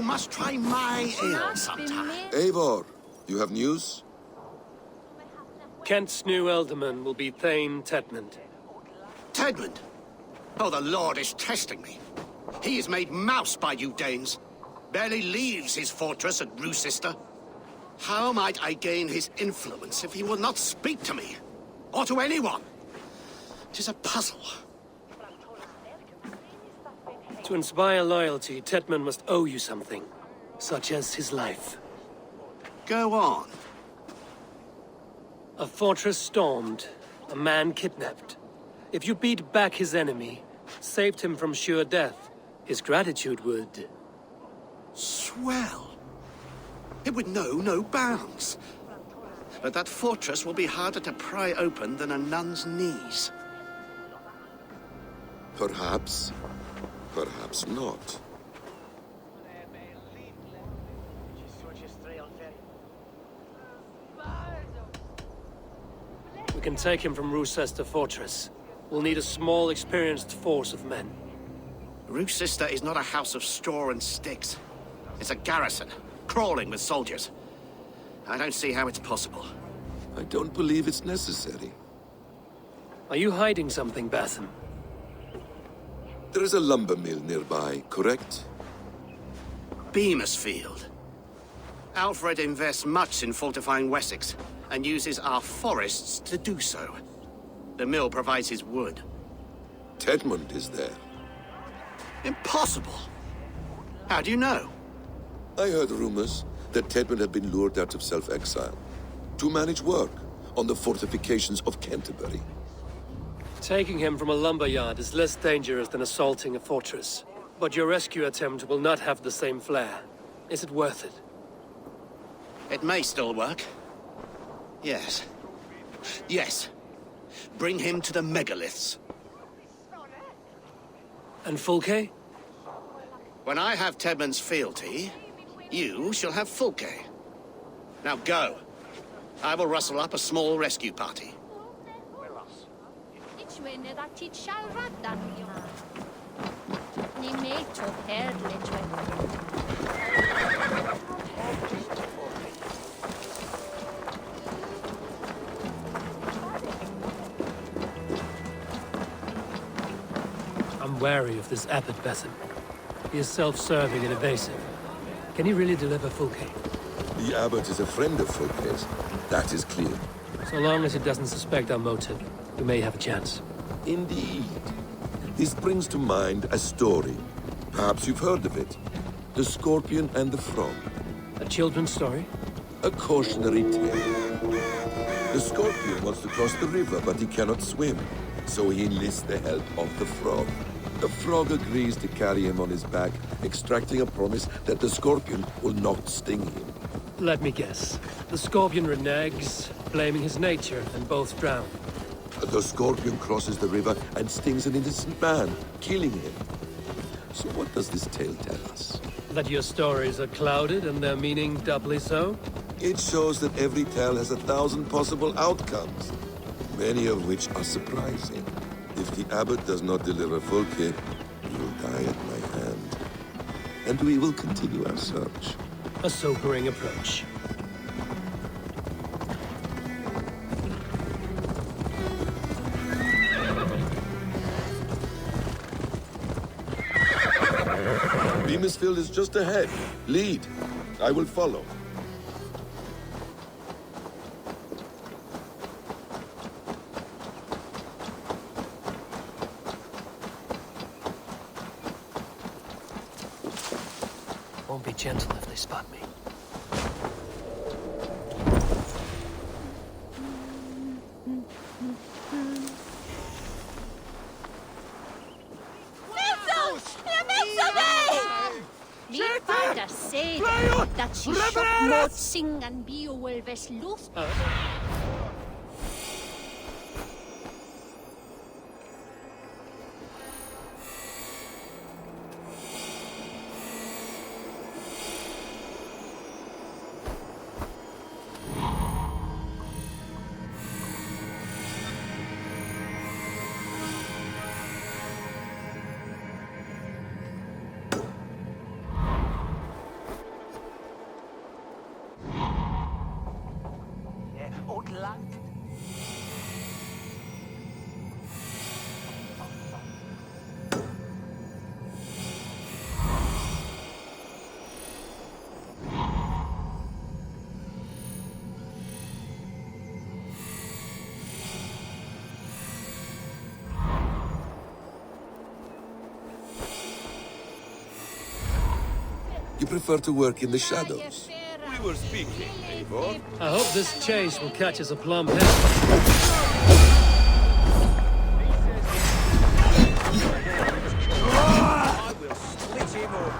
must try my ale sometime. Eivor, you have news? Kent's new ealdorman will be Thane Tedmund. Tedmund? Oh, the Lord is testing me. He is made mouse by you Danes. Barely leaves his fortress at Roosister. How might I gain his influence if he will not speak to me? Or to anyone? 'Tis a puzzle. To inspire loyalty, Tedmund must owe you something, such as his life. Go on. A fortress stormed, a man kidnapped. If you beat back his enemy, saved him from sure death, his gratitude would... Swell. It would know no bounds. But that fortress will be harder to pry open than a nun's knees. Perhaps. Perhaps not. We can take him from Roosester Fortress. We'll need a small, experienced force of men. Roosister is not a house of straw and sticks. It's a garrison, crawling with soldiers. I don't see how it's possible. I don't believe it's necessary. Are you hiding something, Batham? There is a lumber mill nearby, correct? Beamersfield. Alfred invests much in fortifying Wessex, and uses our forests to do so. The mill provides his wood. Tedmund is there. Impossible! How do you know? I heard rumors that Tedmund had been lured out of self-exile to manage work on the fortifications of Canterbury. Taking him from a lumberyard is less dangerous than assaulting a fortress. But your rescue attempt will not have the same flair. Is it worth it? It may still work. Yes. Yes. Bring him to the megaliths. And Fulke? When I have Tedmund's fealty, you shall have Fulke. Now go. I will rustle up a small rescue party. I'm wary of this Abbot Batham. He is self-serving and evasive. Can he really deliver Fulke? The abbot is a friend of Fulke's. That is clear. So long as he doesn't suspect our motive, we may have a chance. Indeed. This brings to mind a story. Perhaps you've heard of it. The Scorpion and the Frog. A children's story? A cautionary tale. The Scorpion wants to cross the river, but he cannot swim. So he enlists the help of the Frog. The Frog agrees to carry him on his back, extracting a promise that the Scorpion will not sting him. Let me guess. The Scorpion reneges, blaming his nature, and both drown. The Scorpion crosses the river and stings an innocent man, killing him. So what does this tale tell us? That your stories are clouded and their meaning doubly so? It shows that every tale has 1,000 possible outcomes, many of which are surprising. If the abbot does not deliver Fulke, he will die at my hand. And we will continue our search. A sobering approach. Beamersfield is just ahead. Lead. I will follow. Won't be gentle if they spot me. Dat she should not sing and be wolves loose. You prefer to work in the shadows. We were speaking, Eivor. I hope this chase will catch us a plumb head. I will split him up.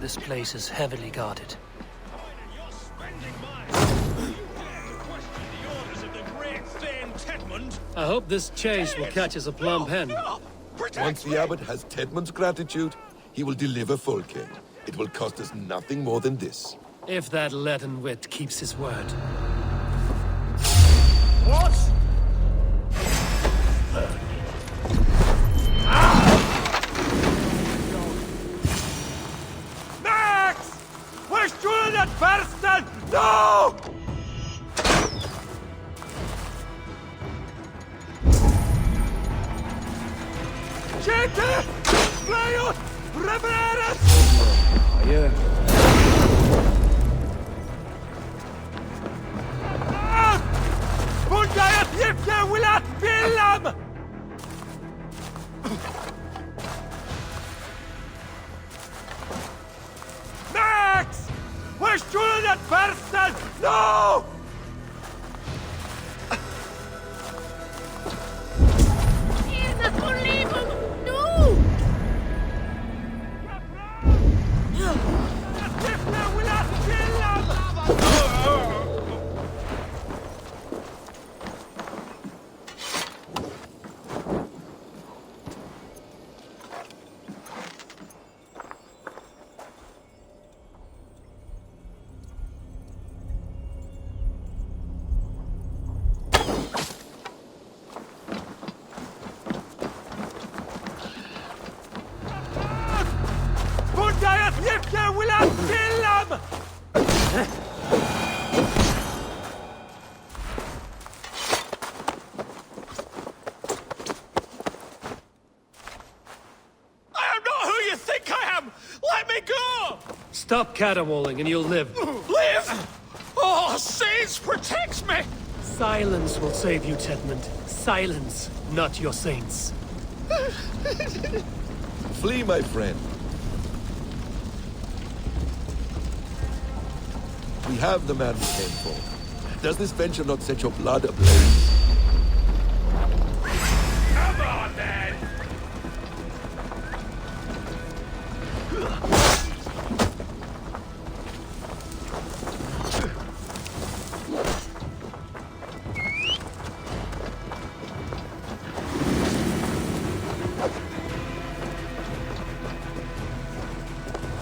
This place is heavily guarded. You're spending mine. You dare to question the orders of the great Thane Tedmund? I hope this chase will catch us a plumb hen. Once the abbot has Tedmund's gratitude, he will deliver Fulke. It will cost us nothing more than this. If that leaden wit keeps his word. What? Max! We're shooting at Fersten! No! Gente! Flyot! Revereres! Bunjayat Yipke Wilat Billam! Max! We're shooting at Fersten! No! Irna Kolibum! No! Yipke Wilat Billam! Bunjayat Yipke Wilat Billam! I am not who you think I am! Let me go! Stop caterwauling and you'll live. Live! Oh, Saints protects me! Silence will save you, Tedmund. Silence, not your saints. Flee, my friend. We have the man we came for. Does this venture not set your blood ablaze? Come on, then!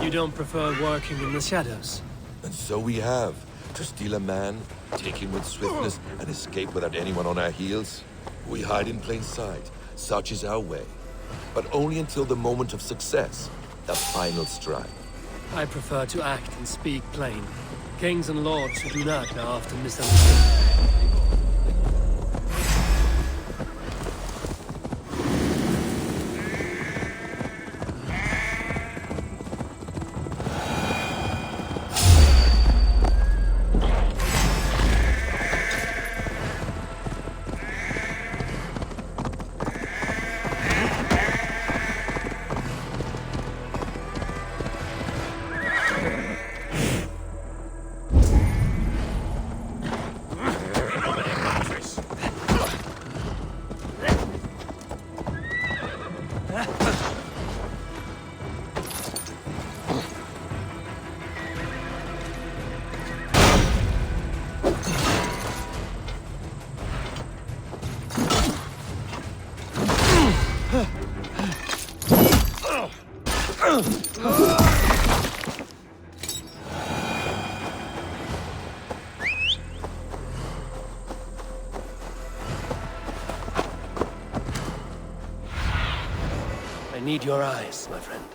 You don't prefer working in the shadows? And so we have. To steal a man, take him with swiftness, and escape without anyone on our heels? We hide in plain sight. Such is our way. But only until the moment of success, the final strike. I prefer to act and speak plain. Kings and lords who do not are often misunderstood. need your eyes, my friend.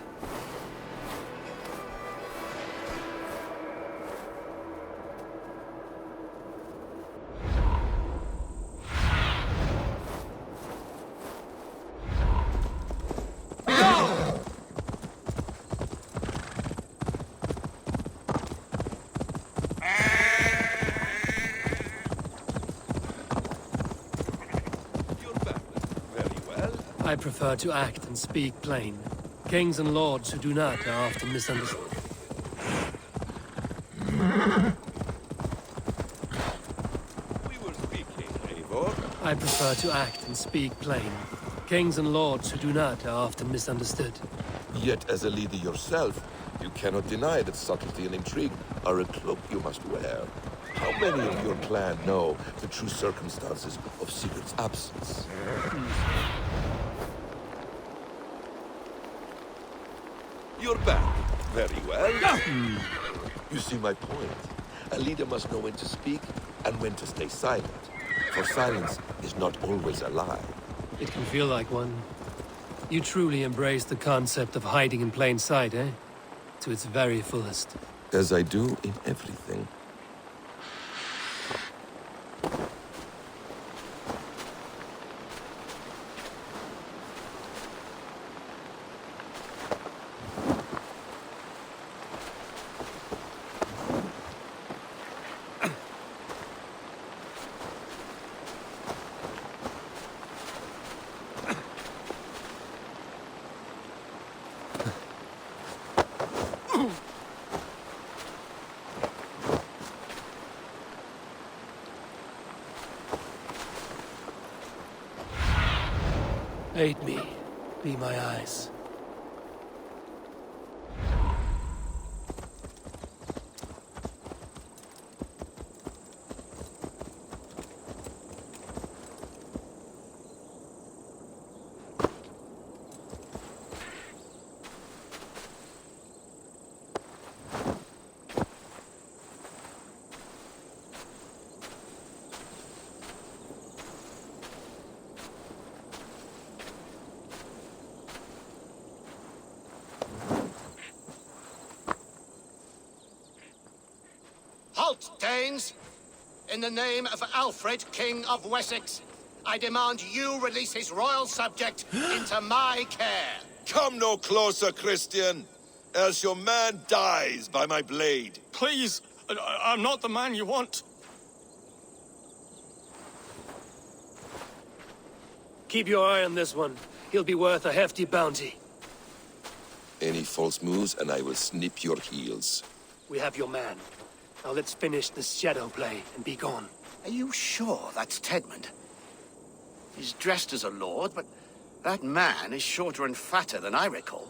I prefer to act and speak plain. Kings and lords who do not are often misunderstood. We were speaking, Eivor. I prefer to act and speak plain. Kings and lords who do not are often misunderstood. Yet, as a leader yourself, you cannot deny that subtlety and intrigue are a cloak you must wear. How many of your clan know the true circumstances of Sigurd's absence? You're back. Very well. You see my point. A leader must know when to speak and when to stay silent. For silence is not always a lie. It can feel like one. You truly embrace the concept of hiding in plain sight, eh? To its very fullest. As I do in everything. Aid me. Be my eyes. Halt, Danes! In the name of Alfred, King of Wessex, I demand you release his royal subject into my care. Come no closer, Christian, else your man dies by my blade. Please, I'm not the man you want. Keep your eye on this one. He'll be worth a hefty bounty. Any false moves and I will snip your heels. We have your man. Now let's finish this shadow play and be gone. Are you sure that's Tedmund? He's dressed as a lord, but that man is shorter and fatter than I recall.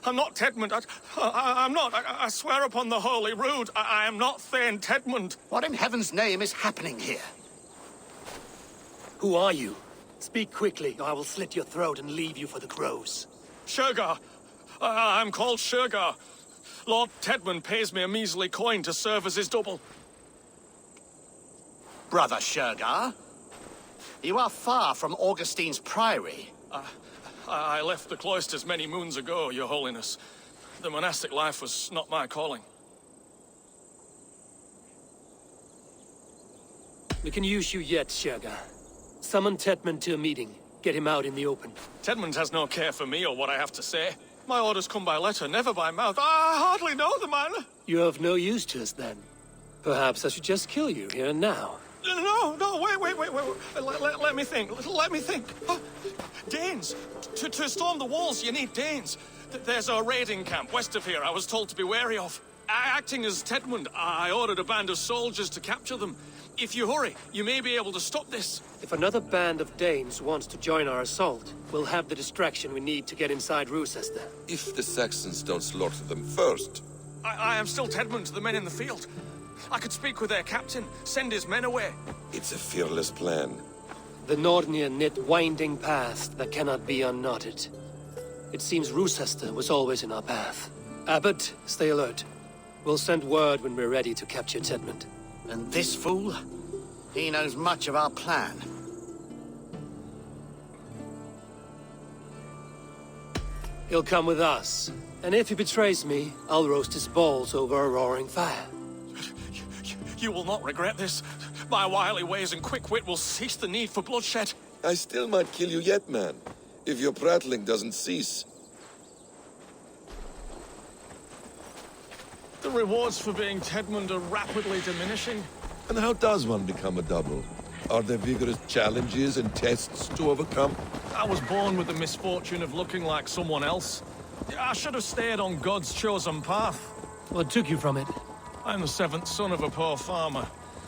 I'm not Tedmund. I'm not. I swear upon the Holy Rood, I am not Thane Tedmund. What in heaven's name is happening here? Who are you? Speak quickly, or I will slit your throat and leave you for the crows. Shergar. I'm called Shergar. Lord Tedmund pays me a measly coin to serve as his double. Brother Shergar? You are far from Augustine's priory. I left the cloisters many moons ago, Your Holiness. The monastic life was not my calling. We can use you yet, Shergar. Summon Tedmund to a meeting. Get him out in the open. Tedmund has no care for me or what I have to say. My orders come by letter, never by mouth. I hardly know the man. You're of no use to us, then. Perhaps I should just kill you here and now. No, wait. Let me think. Danes. To storm the walls, you need Danes. There's a raiding camp west of here I was told to be wary of. Acting as Tedmund, I ordered a band of soldiers to capture them. If you hurry, you may be able to stop this. If another band of Danes wants to join our assault, we'll have the distraction we need to get inside Rochester. If the Saxons don't slaughter them first. I am still Tedmund to the men in the field. I could speak with their captain, send his men away. It's a fearless plan. The Nordnir knit winding paths that cannot be unknotted. It seems Rochester was always in our path. Abbot, stay alert. We'll send word when we're ready to capture Tedmund. And this fool? He knows much of our plan. He'll come with us. And if he betrays me, I'll roast his balls over a roaring fire. You will not regret this. My wily ways and quick wit will cease the need for bloodshed. I still might kill you yet, man, if your prattling doesn't cease. The rewards for being Tedmund are rapidly diminishing. And how does one become a double? Are there vigorous challenges and tests to overcome? I was born with the misfortune of looking like someone else. I should have stayed on God's chosen path. What took you from it? I'm the seventh son of a poor farmer,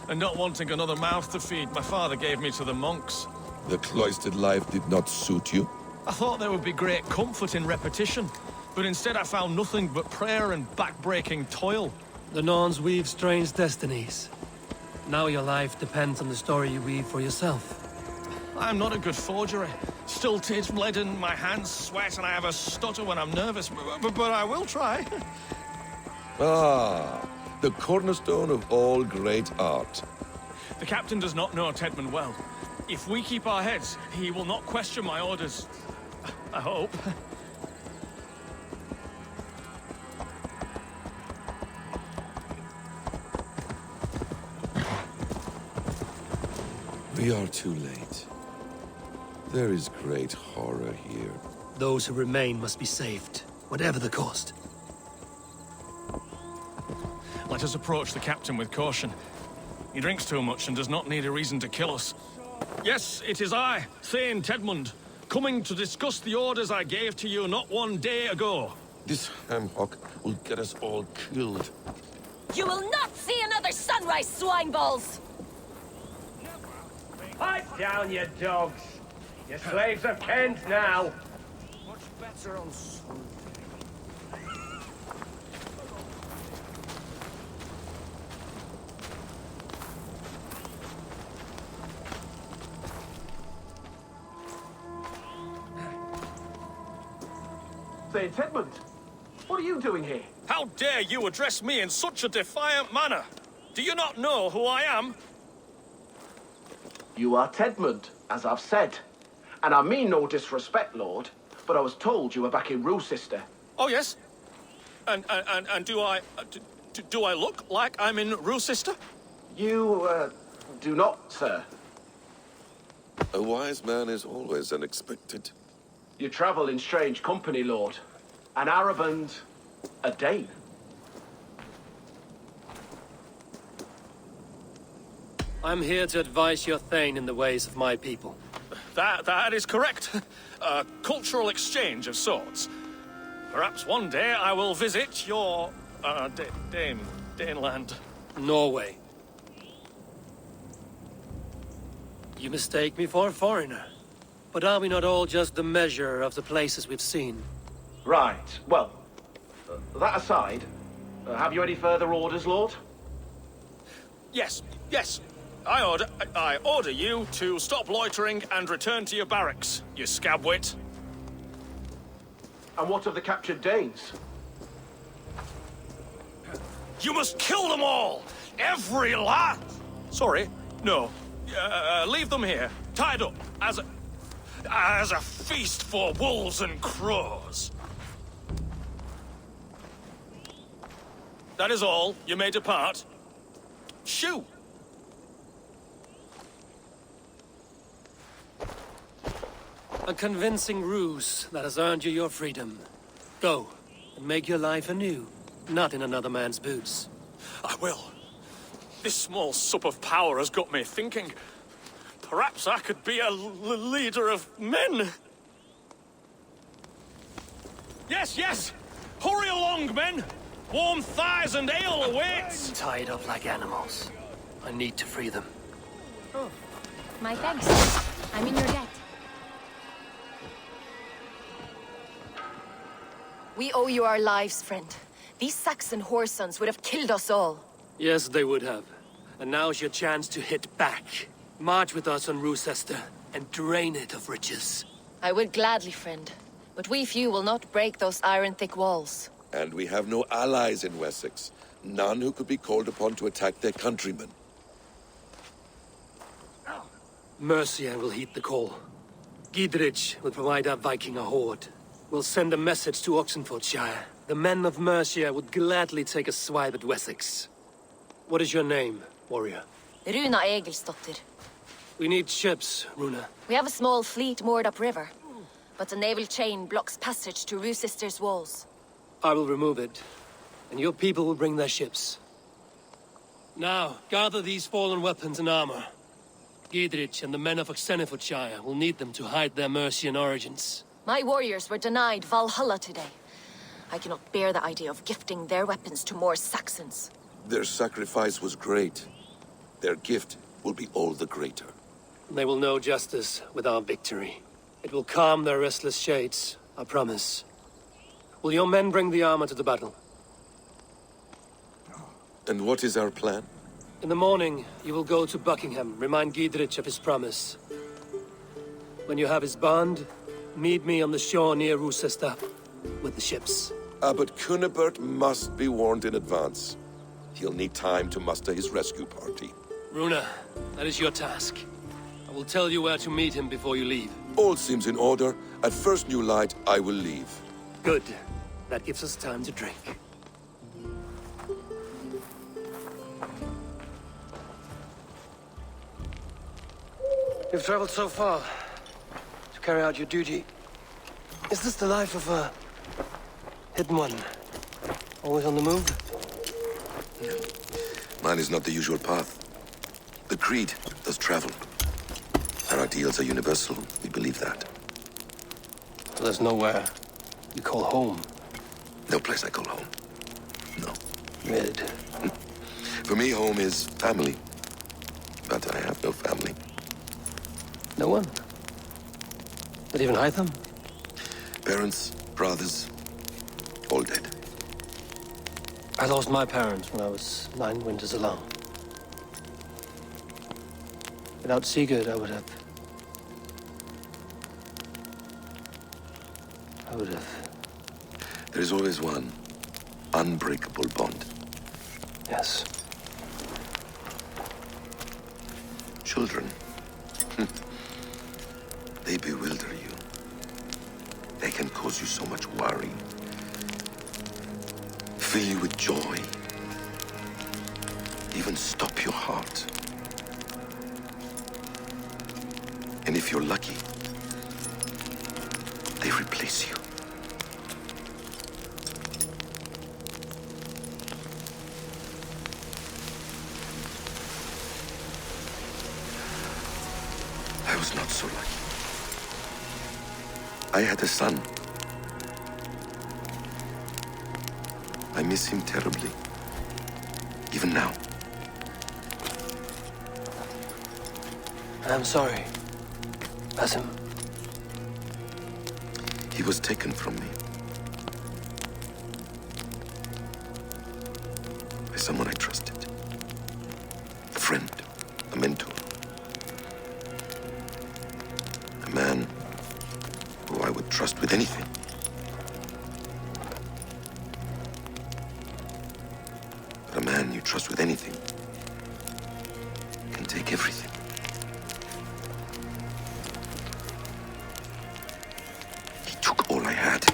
and not wanting another mouth to feed, my father gave me to the monks. The cloistered life did not suit you? I thought there would be great comfort in repetition, but instead I found nothing but prayer and back-breaking toil. The Norns weave strange destinies. Now your life depends on the story you weave for yourself. I'm not a good forger. Stilted, leaden, my hands sweat, and I have a stutter when I'm nervous, but I will try. Ah, the cornerstone of all great art. The captain does not know Tedmund well. If we keep our heads, he will not question my orders. I hope. We are too late. There is great horror here. Those who remain must be saved, whatever the cost. Let us approach the captain with caution. He drinks too much and does not need a reason to kill us. Yes, it is I, Thane Tedmund, coming to discuss the orders I gave to you not one day ago. This hamhock will get us all killed. You will not see another sunrise, swineballs! Pipe down, you dogs! Your slaves of Kent now! Much better on smooth. Say, Tedmund, what are you doing here? How dare you address me in such a defiant manner? Do you not know who I am? You are Tedmund, as I've said. And I mean no disrespect, Lord, but I was told you were back in Rochester. Oh, yes? And do I look like I'm in Rochester? You, do not, sir. A wise man is always unexpected. You travel in strange company, Lord. An Arab and a Dane. I'm here to advise your Thane in the ways of my people. That is correct. A cultural exchange of sorts. Perhaps one day I will visit your, Daneland. Norway. You mistake me for a foreigner. But are we not all just the measure of the places we've seen? Right, well, that aside, have you any further orders, Lord? Yes. I order you to stop loitering and return to your barracks, you scabwit. And what of the captured Danes? You must kill them all! Every last... Sorry, no. Leave them here, tied up, as a feast for wolves and crows. That is all. You may depart. Shoo! A convincing ruse that has earned you your freedom. Go, and make your life anew, not in another man's boots. I will. This small sup of power has got me thinking. Perhaps I could be a leader of men. Yes! Hurry along, men! Warm thighs and ale awaits! Tied up like animals. I need to free them. Oh, my thanks. I'm in your debt. We owe you our lives, friend. These Saxon whoresons would have killed us all. Yes, they would have. And now's your chance to hit back. March with us on Rochester and drain it of riches. I would gladly, friend. But we few will not break those iron-thick walls. And we have no allies in Wessex. None who could be called upon to attack their countrymen. Mercia will heed the call. Gidrich will provide our Viking a hoard. We'll send a message to Oxenfordshire. The men of Mercia would gladly take a swipe at Wessex. What is your name, warrior? Runa Egilsdotter. We need ships, Runa. We have a small fleet moored upriver, but the naval chain blocks passage to Roosister's walls. I will remove it, and your people will bring their ships. Now, gather these fallen weapons and armor. Giedrich and the men of Oxenfordshire will need them to hide their Mercian origins. My warriors were denied Valhalla today. I cannot bear the idea of gifting their weapons to more Saxons. Their sacrifice was great. Their gift will be all the greater. They will know justice with our victory. It will calm their restless shades, I promise. Will your men bring the armor to the battle? And what is our plan? In the morning, you will go to Buckingham, remind Giedrich of his promise. When you have his bond, meet me on the shore near Roosester with the ships. Abbot Cunibert must be warned in advance. He'll need time to muster his rescue party. Runa, that is your task. I will tell you where to meet him before you leave. All seems in order. At first new light, I will leave. Good. That gives us time to drink. You've traveled so far to carry out your duty. Is this the life of a hidden one? Always on the move? Mine is not the usual path. The Creed does travel. Our ideals are universal. We believe that. So there's nowhere you call home? No place I call home. No. Mid. For me, home is family. But I have no family. No one? Not even Hytham? Parents, brothers, all dead. I lost my parents when I was 9 winters alone. Without Sigurd, I would have... There is always one unbreakable bond. Yes. Children. They bewilder you. They can cause you so much worry. Fill you with joy. Even stop your heart. And if you're lucky, they replace you. I was not so lucky. I had a son. I miss him terribly. Even now. I'm sorry. Basim. He was taken from me. By someone I trusted. A friend. A mentor. A man who I would trust with anything. But a man you trust with anything can take everything. He took all I had.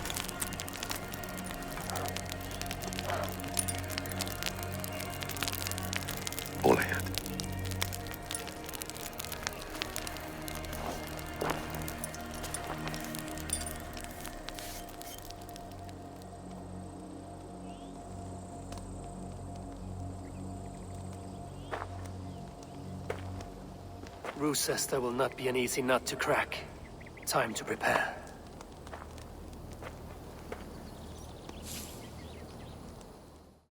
All I had. Roosester will not be an easy nut to crack. Time to prepare.